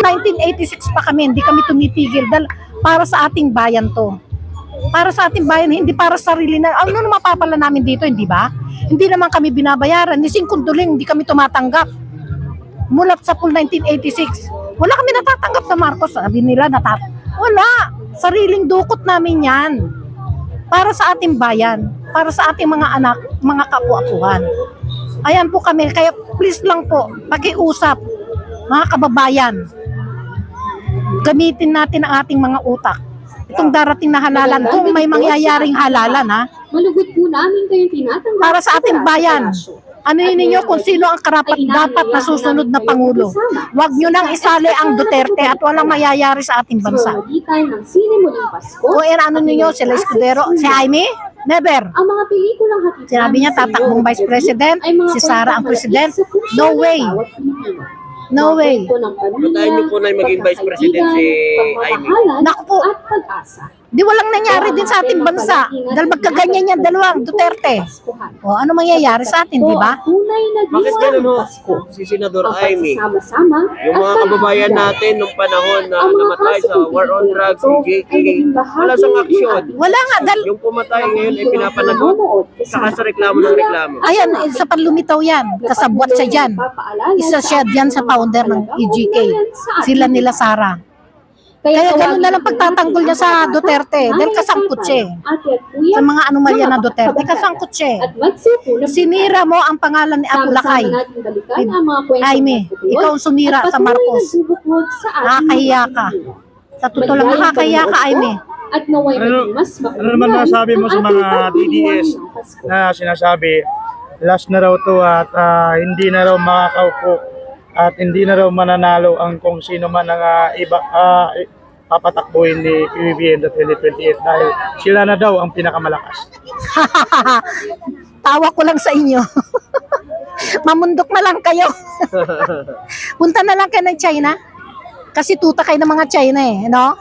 1986 pa kami, hindi kami tumitigil dahil para sa ating bayan to. Para sa ating bayan, hindi para sa sarili na. Ano na mapapala namin dito, hindi ba? Hindi naman kami binabayaran. Ni Singkunduling, hindi kami tumatanggap. Mula sa pool 1986, wala kami natatanggap sa Marcos. Sabi nila, wala. Sariling dukot namin yan. Para sa ating bayan. Para sa ating mga anak, mga kapu-apuhan. Ayan po kami. Kaya please lang po, pakiusap, mga kababayan. Gamitin natin ang ating mga utak. Itong darating na halalan, kung may mangyayaring halalan, ha? Malugod po namin kayo tinatanggap Para sa ating bayan. Ano yun ninyo kung sino ang karapat dapat na susunod na Pangulo. Huwag nyo nang isali ang Duterte at walang mayayari sa ating bansa. O ano ninyo, sila Escudero, si Jaime? Never. Ang mga pelikulang hatid. Sinabi niya tatakbong Vice President, si Sara ang President. No way. No way. Puntahan niyo po na maging Vice President si Jaime. Naku po. At pag-asa. Di walang nangyari din sa ating bansa. Dahil magkaganyan yan dalawang Duterte. O ano mangyayari sa atin, di ba? Bakit ganun ho? Si Senador Jaime, yung mga kababayan natin nung panahon na namatay sa war on drugs, si JK, wala sang aksyon. Wala nga. Dahil, Yung pumatay ngayon ay pinapanagot saka sa reklamo ng reklamo. ayan, isa pa lumitaw yan. Kasabwat siya dyan. Isa siya dyan sa founder ng EGK. Sila nila Sara. Kaya ganun na lang pagtatanggol niya sa Duterte. Dahil kasangkot siya. Sa mga anomalya na Duterte, kasangkot siya. Sinira mo ang pangalan ni Apo Lakay. Jaime, ikaw ang sumira sa Marcos. Nakakahiya ka. Sa totoo lang, nakakahiya ka, Jaime. At naway maging mas Ano naman masabi mo sa mga DDS na sinasabi, last na raw to at hindi na raw makakaupo at hindi na raw mananalo ang kung sino man ang papatakbuhin ni PBBM sa 2028 dahil sila na daw ang pinakamalakas. Tawa ko lang sa inyo. Mamundok na lang kayo. Punta na lang kayo ng China. Kasi tuta kayo ng mga China eh, no?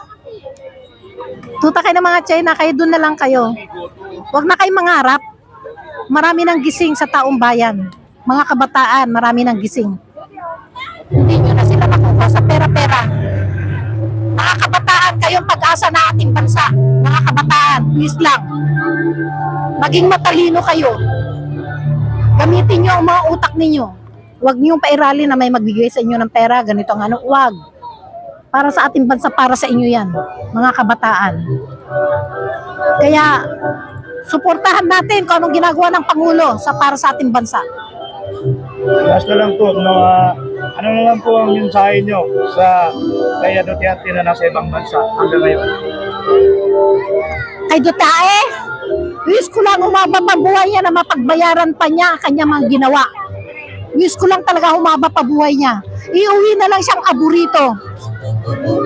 Tuta kayo ng mga China, kayo doon na lang kayo. Huwag na kayo mangarap. Marami ng gising sa taong bayan. Mga kabataan, marami ng gising. Hindi nyo na sila makuha sa pera-pera. Mga kabataan, kayong pag-asa na ating bansa. Mga kabataan, please lang. Maging matalino kayo. Gamitin nyo ang mga utak ninyo. Huwag nyo pairali na may magbigay sa inyo ng pera, ganito ang ano. Huwag. Para sa ating bansa, para sa inyo yan. Mga kabataan. Kaya, suportahan natin kung anong ginagawa ng Pangulo para sa ating bansa. Last na lang po, ano na lang po ang mensahe nyo sa kaya Duterte na nasa ibang bansa hanggang ngayon? Kay Duterte, wish ko lang umaba pa buhay niya na mapagbayaran pa niya ang kanyang mga ginawa. Wish ko lang talaga umaba pa buhay niya. Iuwi na lang siyang aburito.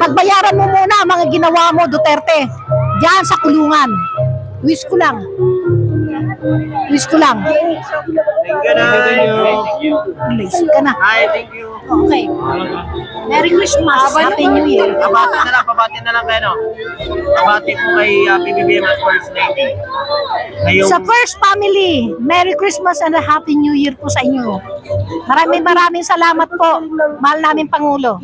Pagbayaran mo muna ang mga ginawa mo, Duterte. Diyan sa kulungan. Wish ko lang. Wish ko lang. Thank you na. Release ka na. Hi, thank you. Okay. Merry Christmas. Happy New Year. Pabati na lang kayo, no? Pabati po kay PBBM at First Lady. Sa First Family, Merry Christmas and a Happy New Year po sa inyo. Maraming salamat po. Mahal namin Pangulo.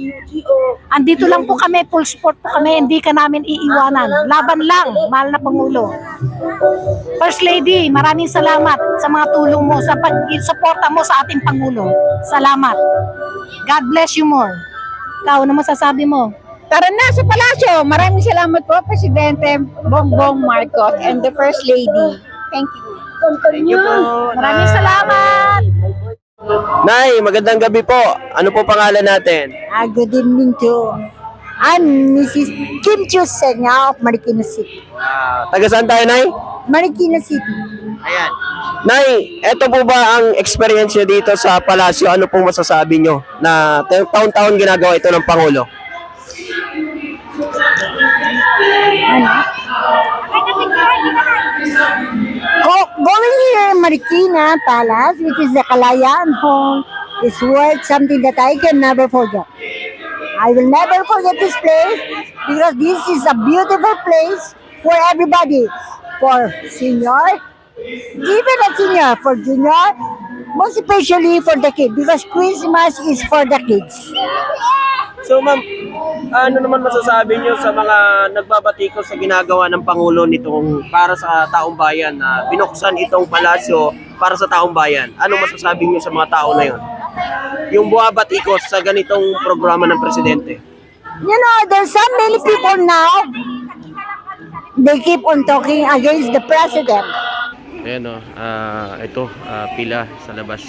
Andito lang po kami, full support po kami. Hindi ka namin iiwanan. Laban lang, mahal na Pangulo. First Lady, maraming salamat sa mga tulong mo, sa pag-suporta mo sa ating Pangulo. Salamat. God bless you more. Ikaw, ano masasabi mo? Tara na sa palasyo. Maraming salamat po, Presidente Bongbong Marcos and the First Lady. Thank you. Thank you po. Maraming salamat. Nay, magandang gabi po. Ano po pangalan natin? Good evening to I'm Mrs. Kim Chusenya of Marikina City. Taga saan tayo, Nay? Marikina City. Ayan. Nay, eto po ba ang experience nyo dito sa palasyo? Ano pong masasabi nyo na taon-taon ginagawa ito ng Pangulo? Going here in Marikina Palace, which is the Kalayaan Hall, is worth something that I can never forget. I will never forget this place because this is a beautiful place for everybody, for senior, even a senior, for junior, most especially for the kids because Christmas is for the kids. So ma'am, ano naman masasabi niyo sa mga nagbabatikos sa ginagawa ng Pangulo nitong para sa taong bayan na binuksan itong palasyo para sa taong bayan? Ano masasabi niyo sa mga tao na yon? Yung buwabatikos sa ganitong programa ng presidente. You know, there's so many people now, they keep on talking against the president. Ayan o, ito, pila sa labas.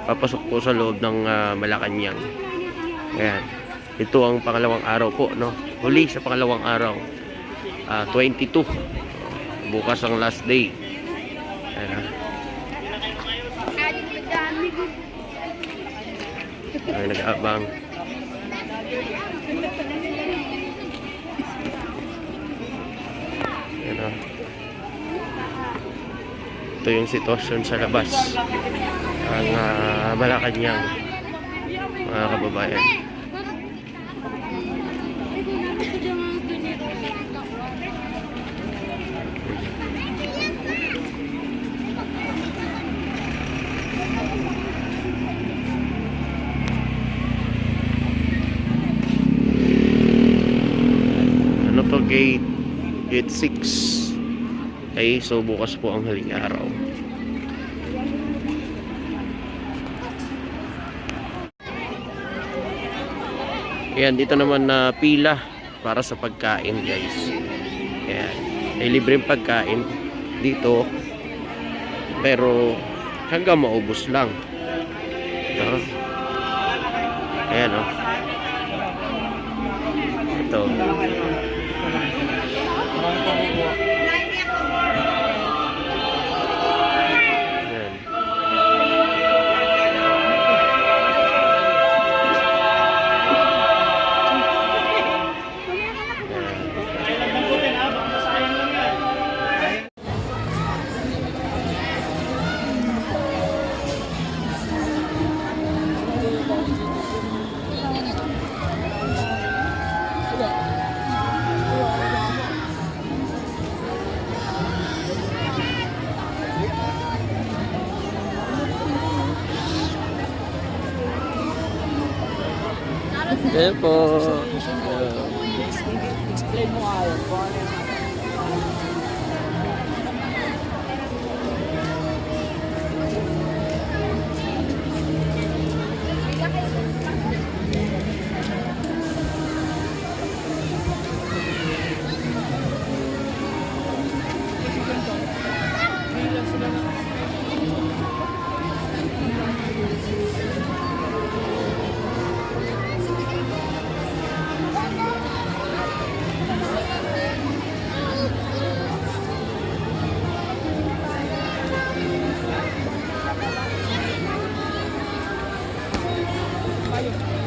Papasok po sa loob ng Malacanang. Ayan. Ito ang pangalawang araw po, no? Huli sa pangalawang araw. 22. Bukas ang last day. Ayan. Ay, nag-aabang. Ayan o. Ito yung sitwasyon sa labas. Ang Malacanang, mga kababayan. Ano to, gate 6. Okay, so bukas po ang huling araw. Ayan, dito naman na pila para sa pagkain, guys. Ayan, may libreng pagkain dito, pero hanggang maubos lang. Ayan o. Ito. Ayan. Ayan po. Explain mo nga yun. Ayun.